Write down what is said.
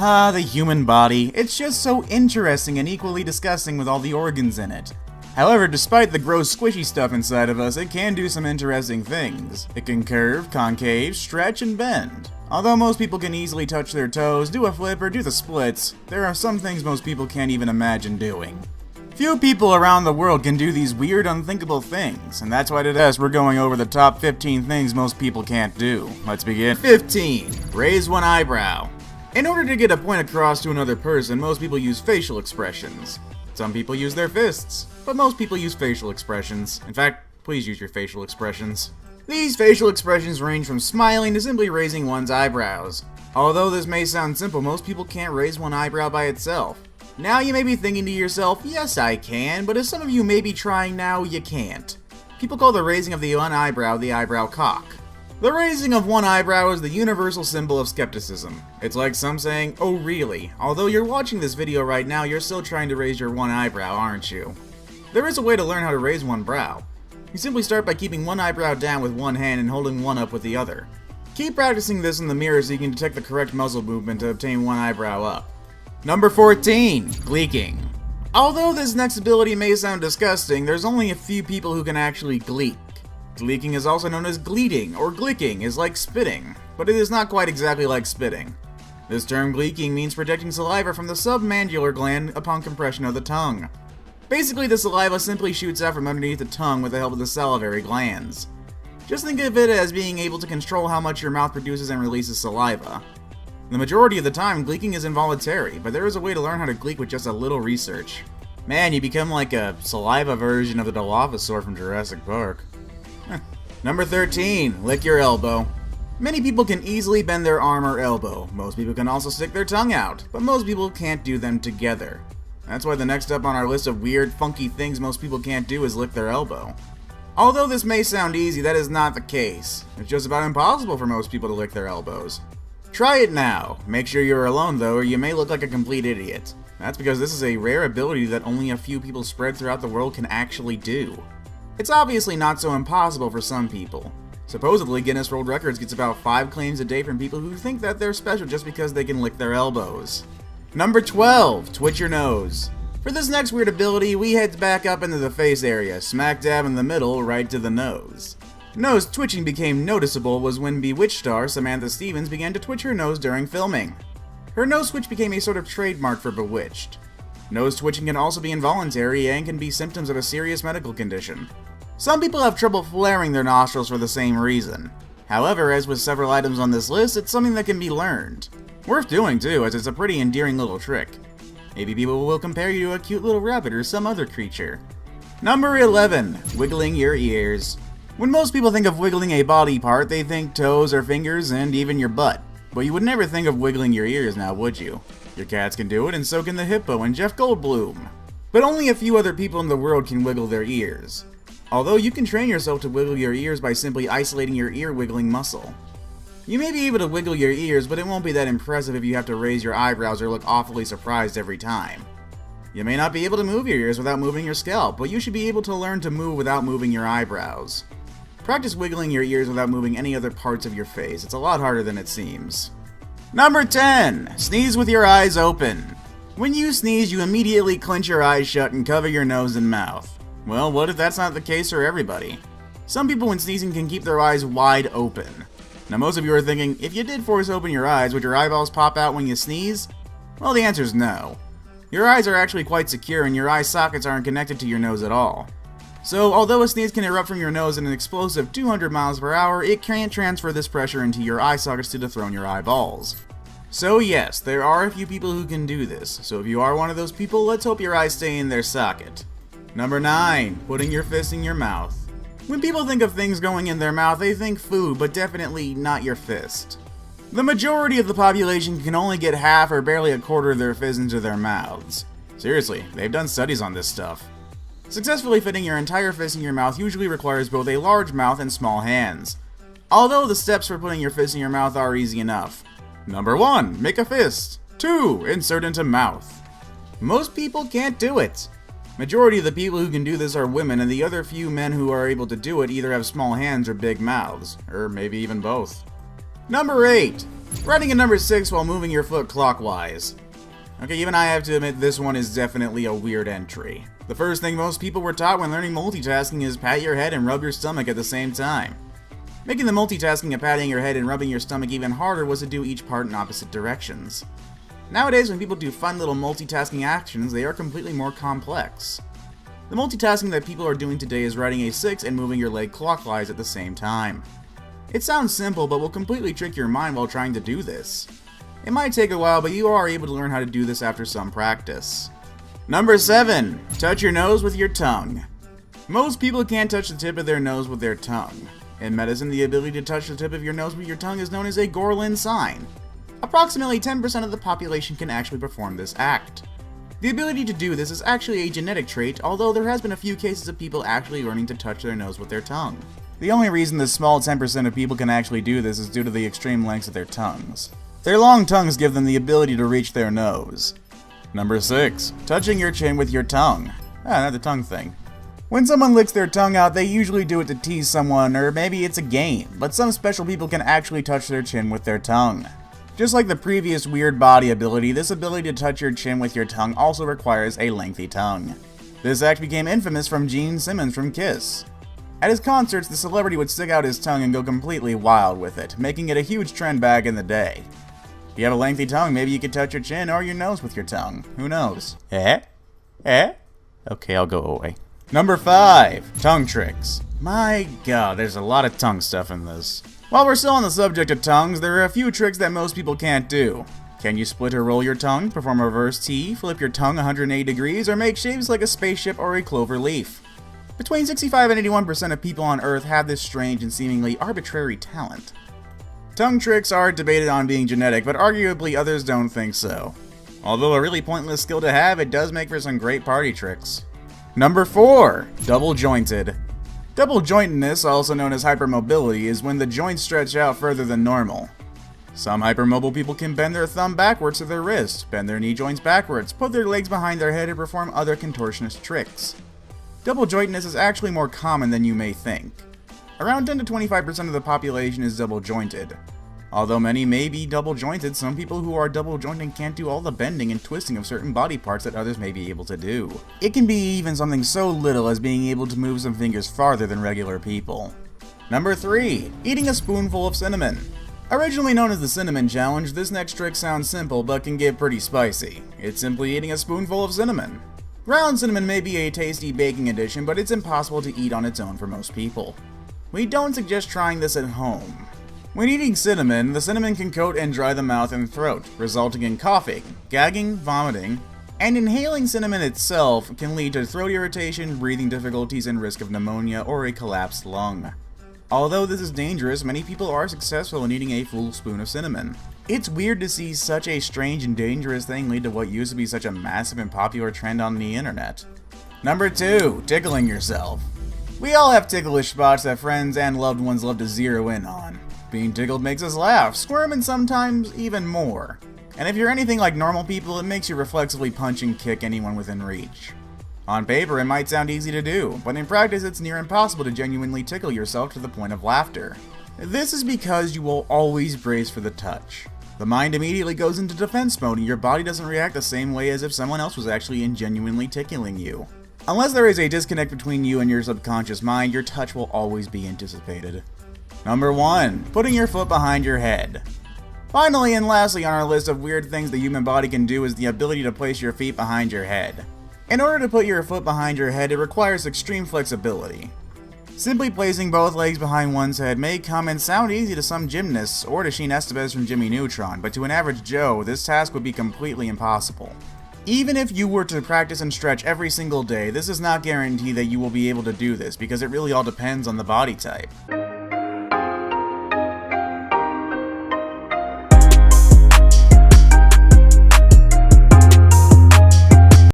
The human body. It's just so interesting and equally disgusting with all the organs in it. However, despite the gross squishy stuff inside of us, it can do some interesting things. It can curve, concave, stretch, and bend. Although most people can easily touch their toes, do a flip, or do the splits, there are some things most people can't even imagine doing. Few people around the world can do these weird, unthinkable things, and that's why today we're going over the top 15 things most people can't do. Let's begin. 15. Raise one eyebrow. In order to get a point across to another person, most people use facial expressions. Some people use their fists, but most people use facial expressions. In fact, please use your facial expressions. These facial expressions range from smiling to simply raising one's eyebrows. Although this may sound simple, most people can't raise one eyebrow by itself. Now you may be thinking to yourself, yes I can, but as some of you may be trying now, you can't. People call the raising of the one eyebrow the eyebrow cock. The raising of one eyebrow is the universal symbol of skepticism. It's like some saying, oh really? Although you're watching this video right now, you're still trying to raise your one eyebrow, aren't you? There is a way to learn how to raise one brow. You simply start by keeping one eyebrow down with one hand and holding one up with the other. Keep practicing this in the mirror so you can detect the correct muzzle movement to obtain one eyebrow up. Number 14. Gleeking. Although this next ability may sound disgusting, there's only a few people who can actually gleek. Gleeking is also known as gleeting, or glicking is like spitting, but it is not quite exactly like spitting. This term gleeking means projecting saliva from the submandibular gland upon compression of the tongue. Basically, the saliva simply shoots out from underneath the tongue with the help of the salivary glands. Just think of it as being able to control how much your mouth produces and releases saliva. The majority of the time, gleeking is involuntary, but there is a way to learn how to gleek with just a little research. Man, you become like a saliva version of the Dilophosaur from Jurassic Park. Number 13. Lick your elbow. Many people can easily bend their arm or elbow. Most people can also stick their tongue out, but most people can't do them together. That's why the next up on our list of weird, funky things most people can't do is lick their elbow. Although this may sound easy, that is not the case. It's just about impossible for most people to lick their elbows. Try it now. Make sure you're alone though, or you may look like a complete idiot. That's because this is a rare ability that only a few people spread throughout the world can actually do. It's obviously not so impossible for some people. Supposedly, Guinness World Records gets about 5 claims a day from people who think that they're special just because they can lick their elbows. Number 12. Twitch your nose. For this next weird ability, we head back up into the face area, smack dab in the middle, right to the nose. Nose twitching became noticeable was when Bewitched star Samantha Stevens began to twitch her nose during filming. Her nose twitch became a sort of trademark for Bewitched. Nose twitching can also be involuntary and can be symptoms of a serious medical condition. Some people have trouble flaring their nostrils for the same reason. However, as with several items on this list, it's something that can be learned. Worth doing too, as it's a pretty endearing little trick. Maybe people will compare you to a cute little rabbit or some other creature. Number 11. Wiggling your ears. When most people think of wiggling a body part, they think toes or fingers and even your butt. But you would never think of wiggling your ears now, would you? Your cats can do it, and so can the hippo and Jeff Goldblum. But only a few other people in the world can wiggle their ears. Although you can train yourself to wiggle your ears by simply isolating your ear wiggling muscle. You may be able to wiggle your ears, but it won't be that impressive if you have to raise your eyebrows or look awfully surprised every time. You may not be able to move your ears without moving your scalp, but you should be able to learn to move without moving your eyebrows. Practice wiggling your ears without moving any other parts of your face. It's a lot harder than it seems. Number 10. Sneeze with your eyes open. When you sneeze, you immediately clench your eyes shut and cover your nose and mouth. Well, what if that's not the case for everybody? Some people when sneezing can keep their eyes wide open. Now most of you are thinking, if you did force open your eyes, would your eyeballs pop out when you sneeze? Well, the answer is no. Your eyes are actually quite secure and your eye sockets aren't connected to your nose at all. So, although a sneeze can erupt from your nose at an explosive 200 miles per hour, it can't transfer this pressure into your eye sockets to dethrone your eyeballs. So yes, there are a few people who can do this, so if you are one of those people, let's hope your eyes stay in their socket. Number 9. Putting your fist in your mouth. When people think of things going in their mouth, they think food, but definitely not your fist. The majority of the population can only get half or barely a quarter of their fist into their mouths. Seriously, they've done studies on this stuff. Successfully fitting your entire fist in your mouth usually requires both a large mouth and small hands. Although the steps for putting your fist in your mouth are easy enough. Number 1. Make a fist. 2. Insert into mouth. Most people can't do it. Majority of the people who can do this are women, and the other few men who are able to do it either have small hands or big mouths, or maybe even both. Number 8. Writing a number 6 while moving your foot clockwise. Okay, even I have to admit this one is definitely a weird entry. The first thing most people were taught when learning multitasking is pat your head and rub your stomach at the same time. Making the multitasking of patting your head and rubbing your stomach even harder was to do each part in opposite directions. Nowadays, when people do fun little multitasking actions, they are completely more complex. The multitasking that people are doing today is writing a 6 and moving your leg clockwise at the same time. It sounds simple, but will completely trick your mind while trying to do this. It might take a while, but you are able to learn how to do this after some practice. Number 7. Touch your nose with your tongue. Most people can't touch the tip of their nose with their tongue. In medicine, the ability to touch the tip of your nose with your tongue is known as a Gorlin sign. Approximately 10% of the population can actually perform this act. The ability to do this is actually a genetic trait, although there has been a few cases of people actually learning to touch their nose with their tongue. The only reason this small 10% of people can actually do this is due to the extreme lengths of their tongues. Their long tongues give them the ability to reach their nose. Number 6. Touching your chin with your tongue. Another tongue thing. When someone licks their tongue out, they usually do it to tease someone, or maybe it's a game, but some special people can actually touch their chin with their tongue. Just like the previous weird body ability, this ability to touch your chin with your tongue also requires a lengthy tongue. This act became infamous from Gene Simmons from Kiss. At his concerts, the celebrity would stick out his tongue and go completely wild with it, making it a huge trend back in the day. If you have a lengthy tongue, maybe you could touch your chin or your nose with your tongue. Who knows? Okay, I'll go away. Number 5. Tongue tricks. My god, there's a lot of tongue stuff in this. While we're still on the subject of tongues, there are a few tricks that most people can't do. Can you split or roll your tongue, perform a reverse T, flip your tongue 180 degrees, or make shapes like a spaceship or a clover leaf? Between 65 and 81% of people on Earth have this strange and seemingly arbitrary talent. Tongue tricks are debated on being genetic, but arguably others don't think so. Although a really pointless skill to have, it does make for some great party tricks. Number 4. Double jointed. Double jointedness, also known as hypermobility, is when the joints stretch out further than normal. Some hypermobile people can bend their thumb backwards to their wrist, bend their knee joints backwards, put their legs behind their head, and perform other contortionist tricks. Double jointedness is actually more common than you may think. Around 10 to 25% of the population is double jointed. Although many may be double jointed, some people who are double jointed can't do all the bending and twisting of certain body parts that others may be able to do. It can be even something so little as being able to move some fingers farther than regular people. Number 3. Eating a spoonful of cinnamon. Originally known as the Cinnamon Challenge, this next trick sounds simple but can get pretty spicy. It's simply eating a spoonful of cinnamon. Ground cinnamon may be a tasty baking addition, but it's impossible to eat on its own for most people. We don't suggest trying this at home. When eating cinnamon, the cinnamon can coat and dry the mouth and throat, resulting in coughing, gagging, vomiting, and inhaling cinnamon itself can lead to throat irritation, breathing difficulties, and risk of pneumonia or a collapsed lung. Although this is dangerous, many people are successful in eating a full spoon of cinnamon. It's weird to see such a strange and dangerous thing lead to what used to be such a massive and popular trend on the internet. Number 2. Tickling yourself. We all have ticklish spots that friends and loved ones love to zero in on. Being tickled makes us laugh, squirm, and sometimes even more. And if you're anything like normal people, it makes you reflexively punch and kick anyone within reach. On paper, it might sound easy to do, but in practice it's near impossible to genuinely tickle yourself to the point of laughter. This is because you will always brace for the touch. The mind immediately goes into defense mode and your body doesn't react the same way as if someone else was actually genuinely tickling you. Unless there is a disconnect between you and your subconscious mind, your touch will always be anticipated. Number 1. Putting your foot behind your head. Finally and lastly on our list of weird things the human body can do is the ability to place your feet behind your head. In order to put your foot behind your head, it requires extreme flexibility. Simply placing both legs behind one's head may come and sound easy to some gymnasts or to Sheen Estevez from Jimmy Neutron, but to an average Joe, this task would be completely impossible. Even if you were to practice and stretch every single day, this does not guarantee that you will be able to do this because it really all depends on the body type.